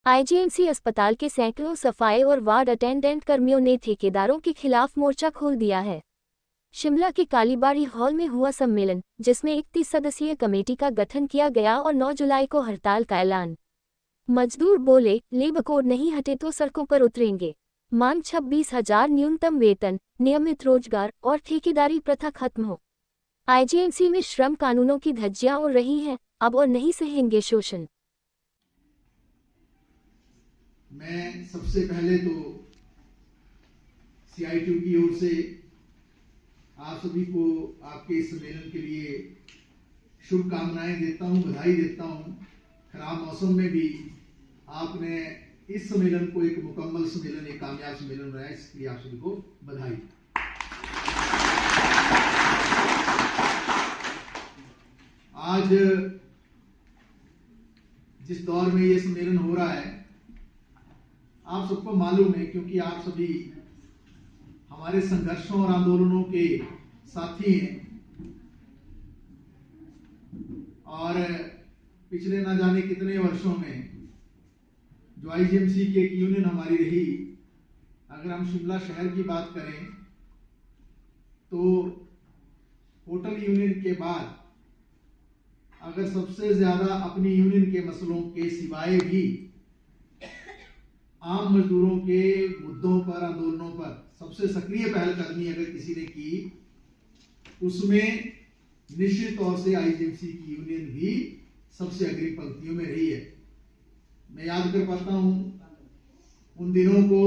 IGMC अस्पताल के सैकड़ों सफाई और वार्ड अटेंडेंट कर्मियों ने ठेकेदारों के खिलाफ मोर्चा खोल दिया है। शिमला के कालीबाड़ी हॉल में हुआ सम्मेलन, जिसमें 31 सदस्यीय कमेटी का गठन किया गया और 9 जुलाई को हड़ताल का ऐलान। मजदूर बोले, लेबर कोड नहीं हटे तो सड़कों पर उतरेंगे। मांग 26,000 न्यूनतम वेतन, नियमित रोजगार और ठेकेदारी प्रथा खत्म हो। आईजीएमसी में श्रम कानूनों की धज्जियां उड़ रही हैं, अब और नहीं सहेंगे शोषण। मैं सबसे पहले तो CITU की ओर से आप सभी को आपके इस सम्मेलन के लिए शुभकामनाएं देता हूं, बधाई देता हूं। खराब मौसम में भी आपने इस सम्मेलन को एक मुकम्मल सम्मेलन, एक कामयाब सम्मेलन बनाया, इसके लिए आप सभी को बधाई। आज जिस दौर में ये सम्मेलन हो रहा है, आप सबको मालूम है, क्योंकि आप सभी हमारे संघर्षों और आंदोलनों के साथी हैं और पिछले ना जाने कितने वर्षों में जो आईजीएमसी की एक यूनियन हमारी रही। अगर हम शिमला शहर की बात करें तो होटल यूनियन के बाद अगर सबसे ज्यादा अपनी यूनियन के मसलों के सिवाय भी आम मजदूरों के मुद्दों पर, आंदोलनों पर सबसे सक्रिय पहलकदमी अगर किसी ने की, उसमें निश्चित तौर से आईजीएमसी की यूनियन भी सबसे अग्रिम पंक्तियों में रही है। मैं याद कर पाता हूं उन दिनों को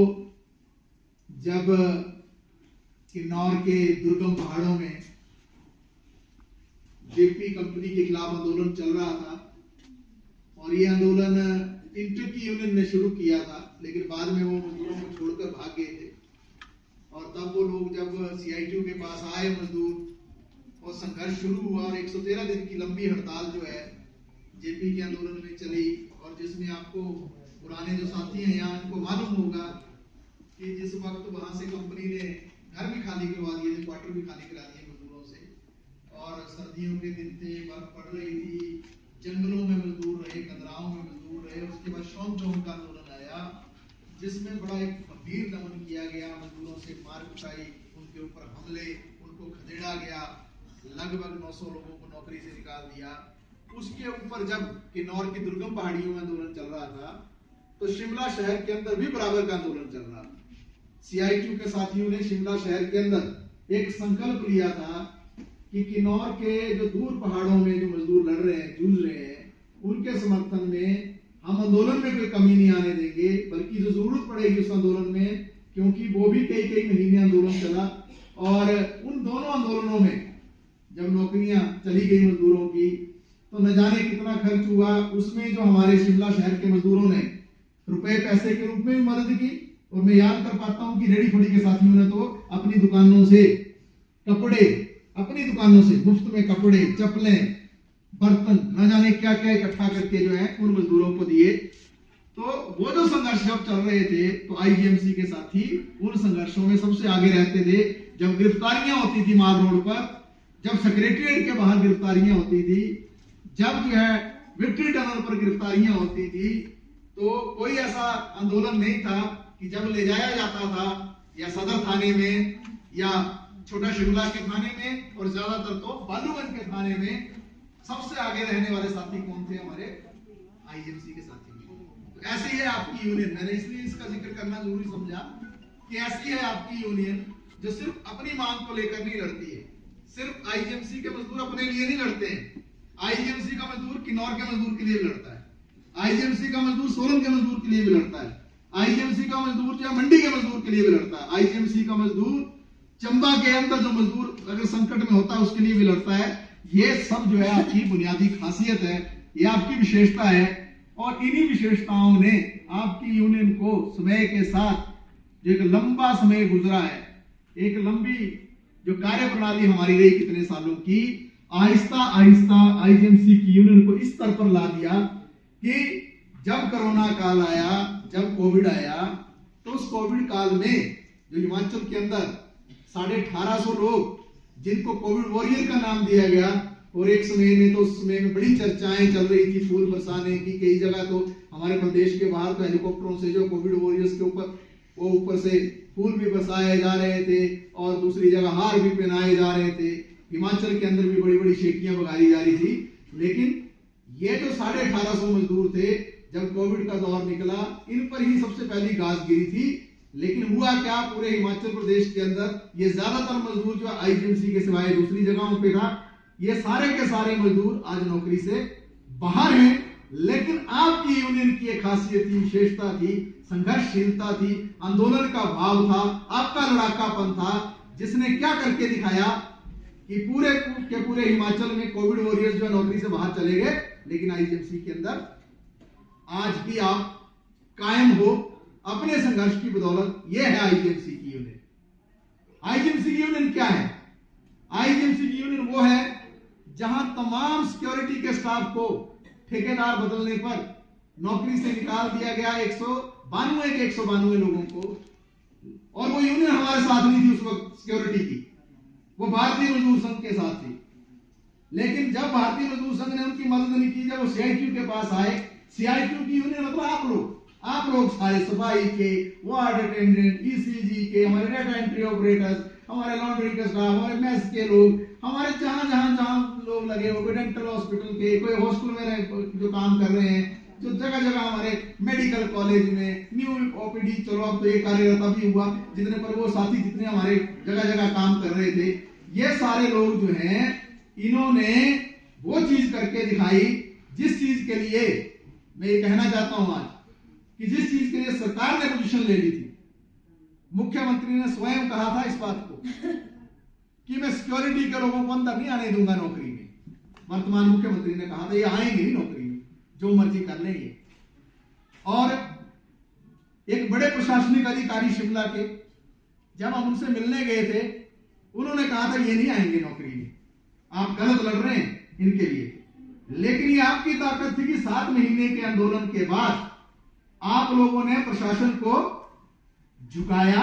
जब किन्नौर के दुर्गम पहाड़ों में जेपी कंपनी के खिलाफ आंदोलन चल रहा था और ये आंदोलन इंटर की यूनियन ने शुरू किया था, लेकिन बाद में वो मजदूरों को छोड़कर भाग गए थे। और तब वो लोग जब CITU के पास आए मजदूर और संघर्ष शुरू हुआ और 113 दिन की लंबी हड़ताल जो है जेपी के आंदोलन में चली, और जिसमें आपको पुराने जो साथी हैं यहाँ, इनको मालूम होगा कि जिस वक्त वहां से कंपनी ने घर भी खाली करवा दिए थे, क्वार्टर भी खाली करा दिए मजदूरों से, और सर्दियों के दिन थे, बर्फ पड़ रही थी, जंगलों में मजदूर रहे, कंदराओं में मजदूर रहे। उसके बाद शौक चौक का आंदोलन आया, जिसमें बड़ा एक गंभीर दमन किया गया, मजदूरों से मार कुटाई, उनके ऊपर हमले, उनको खदेड़ा गया, लगभग 900 लोगों को नौकरी से निकाल दिया। उसके ऊपर जब किन्नौर की दुर्गम पहाड़ियों में आंदोलन चल रहा था, तो शिमला शहर के अंदर भी बराबर का आंदोलन चल रहा था। CITU के साथियों ने शिमला शहर के अंदर एक संकल्प लिया था कि किन्नौर के जो दूर पहाड़ों में जो मजदूर लड़ रहे हैं, जूझ रहे हैं, उनके समर्थन में हम आंदोलन में कोई कमी नहीं आने देंगे, बल्कि जो जरूरत पड़ेगी उस आंदोलन में, क्योंकि वो भी कई कई महीने आंदोलन चला, और उन दोनों आंदोलनों में जब नौकरियां चली गई मजदूरों की, तो न जाने कितना खर्च हुआ। उसमें जो हमारे शिमला शहर के मजदूरों ने रुपए पैसे के रूप में भी मदद की, और मैं याद कर पाता हूं कि रेडी खोड़ी के साथियों ने तो अपनी दुकानों से कपड़े, अपनी दुकानों से मुफ्त में कपड़े, चप्पलें, बर्तन, न जाने क्या क्या इकट्ठा करके जो है उन मजदूरों को दिए। तो वो जो संघर्ष जब चल रहे थे, तो आईजीएमसी के साथी उन संघर्षों में सबसे आगे रहते थे। जब गिरफ्तारियां होती थी माल रोड पर, जब सेक्रेटरिएट के बाहर गिरफ्तारियां होती थी, जब जो है विक्ट्री टनल पर गिरफ्तारियां होती थी, तो कोई ऐसा आंदोलन नहीं था कि जब ले जाया जाता था या सदर थाने में या छोटा शिमला के थाने में, और ज्यादातर तो बालूगंज के थाने में सबसे आगे रहने वाले साथी कौन थे? हमारे आईजीएमसी के साथी। तो ऐसी है आपकी यूनियन। मैंने इसलिए इसका जिक्र करना जरूरी समझा कि ऐसी है आपकी यूनियन जो सिर्फ अपनी मांग को लेकर नहीं लड़ती है। सिर्फ आईजीएमसी के मजदूर अपने लिए नहीं लड़ते हैं। आईजीएमसी का मजदूर किन्नौर के मजदूर के लिए भी लड़ता है, आईजीएमसी का मजदूर सोलन के मजदूर के लिए भी लड़ता है, आईजीएमसी का मजदूर जो मंडी के मजदूर के लिए भी लड़ता है, आईजीएमसी का मजदूर चंबा के अंदर जो मजदूर अगर संकट में होता है उसके लिए भी लड़ता है। ये सब जो है आपकी बुनियादी खासियत है, ये आपकी विशेषता है, और इन्हीं विशेषताओं ने आपकी यूनियन को समय के साथ जो एक लंबा समय गुजरा है, एक लंबी जो कार्य प्रणाली हमारी रही कितने सालों की, आहिस्ता आहिस्ता आईजीएमसी की यूनियन को इस स्तर पर ला दिया कि जब कोरोना काल आया, जब कोविड आया, तो उस कोविड काल में जो हिमाचल के अंदर 1850 लोग जिनको कोविड वॉरियर का नाम दिया गया, और एक समय में तो उस समय में बड़ी चर्चाएं चल रही थी फूल बरसाने की। कई जगह तो हमारे प्रदेश के बाहर तो हेलीकॉप्टरों से जो कोविड वॉरियर्स के ऊपर से फूल भी बरसाए जा रहे थे और दूसरी जगह हार भी पहनाए जा रहे थे। हिमाचल के अंदर भी बड़ी बड़ी शेखियां बगाई जा रही थी। लेकिन ये जो 1850 मजदूर थे, जब कोविड का दौर निकला, इन पर ही सबसे पहली घास गिरी थी। लेकिन हुआ क्या, पूरे हिमाचल प्रदेश के अंदर ये ज्यादातर मजदूर जो आईजीएमसी के सिवाय दूसरी जगहों पे था, ये सारे के सारे मजदूर आज नौकरी से बाहर हैं। लेकिन आपकी यूनियन की एक खासियत थी, विशेषता थी, संघर्षशीलता थी, आंदोलन का भाव था, आपका लड़ाकापन था, जिसने क्या करके दिखाया कि पूरे के पूरे हिमाचल में कोविड वॉरियर्स जो नौकरी से बाहर चले गए, लेकिन आईजीएमसी के अंदर आज भी आप कायम हो अपने संघर्ष की बदौलत। यह है आईजीएमसी की यूनियन। आईजीएमसी की यूनियन क्या है? आईजीएमसी की यूनियन वो है जहां तमाम सिक्योरिटी के स्टाफ को ठेकेदार बदलने पर नौकरी से निकाल दिया गया 192 लोगों को। और वो यूनियन हमारे साथ नहीं थी उस वक्त सिक्योरिटी की, वो भारतीय मजदूर संघ के साथ थी। लेकिन जब भारतीय मजदूर संघ ने उनकी मदद नहीं की, जब वो सीआईक्यू के पास आए, सीआईक्यू की यूनियन मतलब आप लोग सारे सफाई के, वार्ड अटेंडेंट, ईसीजी के, हमारे डाटा एंट्री ऑपरेटर्स, हमारे लॉन्ड्री के स्टाफ, हमारे मेस के लोग, हमारे जहां लोग लगे हो, कोई डेंटल हॉस्पिटल के, कोई हॉस्टल में जो काम कर रहे हैं, जो जगह जगह हमारे मेडिकल कॉलेज में न्यू ओपीडी, चलो अब तो ये कार्यरत अभी हुआ, जितने पर वो साथी जितने हमारे जगह जगह काम कर रहे थे, ये सारे लोग जो हैं, इन्होंने वो चीज करके दिखाई जिस चीज के लिए मैं ये कहना चाहता हूं आज, कि जिस चीज के लिए सरकार ने पोजीशन ले ली थी। मुख्यमंत्री ने स्वयं कहा था इस बात को कि मैं सिक्योरिटी के लोगों को अंदर नहीं आने दूंगा नौकरी में। वर्तमान मुख्यमंत्री ने कहा था ये आएंगे ही नौकरी में, जो मर्जी कर लेंगे। और एक बड़े प्रशासनिक अधिकारी शिमला के, जब हम उनसे मिलने गए थे, उन्होंने कहा था ये नहीं आएंगे नौकरी में, आप गलत लड़ रहे हैं इनके लिए। लेकिन ये आपकी ताकत थी कि 7 महीने के आंदोलन के बाद आप लोगों ने प्रशासन को झुकाया,